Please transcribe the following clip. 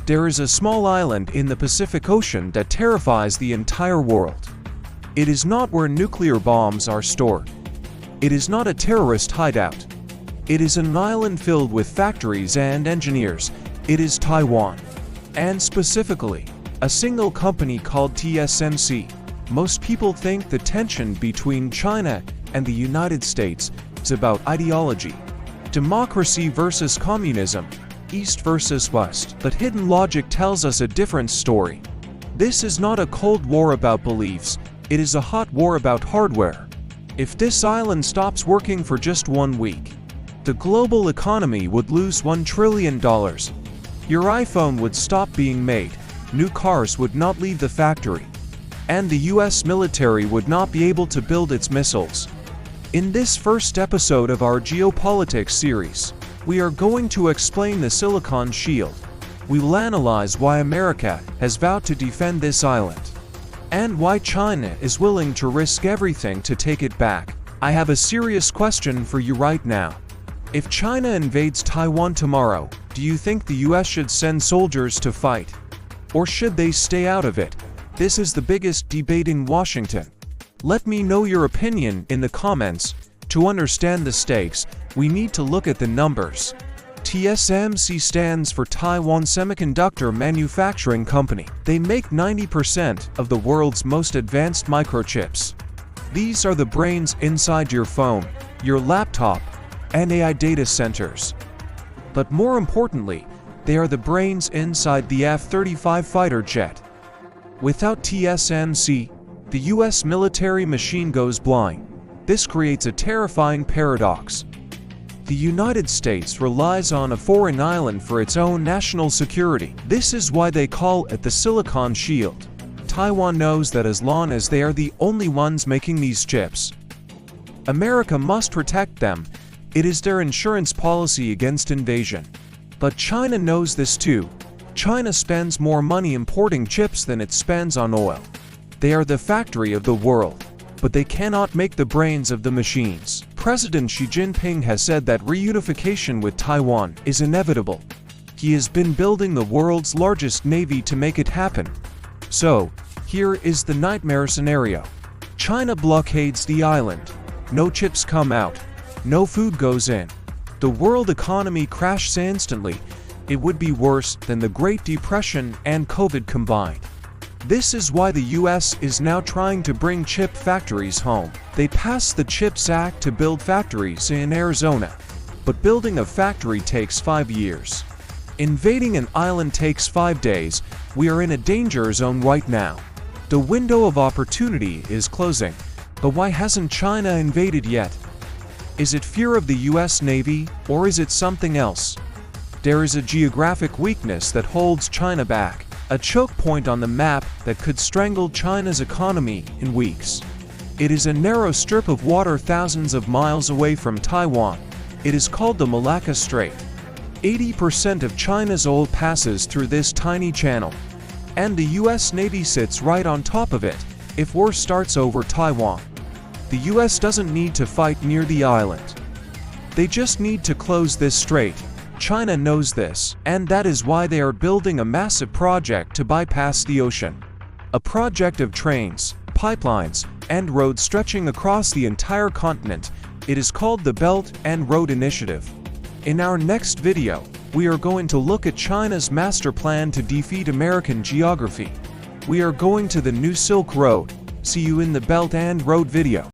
There is a small island in the Pacific Ocean that terrifies the entire world. It is not where nuclear bombs are stored. It is not a terrorist hideout. It is an island filled with factories and engineers. It is Taiwan. And specifically, a single company called TSMC. Most people think the tension between China and the United States is about ideology. Democracy versus communism, East versus West. But hidden logic tells us a different story. This is not a cold war about beliefs, it is a hot war about hardware. If this island stops working for just 1 week, the global economy would lose $1 trillion. Your iPhone would stop being made, new cars would not leave the factory, and the US military would not be able to build its missiles. In this first episode of our geopolitics series, we are going to explain the Silicon Shield. We will analyze why America has vowed to defend this island, and why China is willing to risk everything to take it back. I have a serious question for you right now. If China invades Taiwan tomorrow, do you think the US should send soldiers to fight? Or should they stay out of it? This is the biggest debate in Washington. Let me know your opinion in the comments. To understand the stakes, we need to look at the numbers. TSMC stands for Taiwan Semiconductor Manufacturing Company. They make 90% of the world's most advanced microchips. These are the brains inside your phone, your laptop, and AI data centers. But more importantly, they are the brains inside the F-35 fighter jet. Without TSMC, the US military machine goes blind. This creates a terrifying paradox. The United States relies on a foreign island for its own national security. This is why they call it the Silicon Shield. Taiwan knows that as long as they are the only ones making these chips, America must protect them. It is their insurance policy against invasion. But China knows this too. China spends more money importing chips than it spends on oil. They are the factory of the world, but they cannot make the brains of the machines. President Xi Jinping has said that reunification with Taiwan is inevitable. He has been building the world's largest navy to make it happen. So, here is the nightmare scenario. China blockades the island. No chips come out. No food goes in. The world economy crashes instantly. It would be worse than the Great Depression and COVID combined. This is why the US is now trying to bring chip factories home. They passed the CHIPS Act to build factories in Arizona. But building a factory takes 5 years. Invading an island takes 5 days. We are in a danger zone right now. The window of opportunity is closing. But why hasn't China invaded yet? Is it fear of the US Navy, or is it something else? There is a geographic weakness that holds China back, a choke point on the map that could strangle China's economy in weeks. It is a narrow strip of water thousands of miles away from Taiwan. It is called the Malacca Strait. 80% of China's oil passes through this tiny channel, and the US Navy sits right on top of it. If war starts over Taiwan, the US doesn't need to fight near the island. They just need to close this strait. China knows this, and that is why they are building a massive project to bypass the ocean. A project of trains, pipelines, and roads stretching across the entire continent. It is called the Belt and Road Initiative. In our next video, we are going to look at China's master plan to defeat American geography. We are going to the new Silk Road. See you in the Belt and Road video.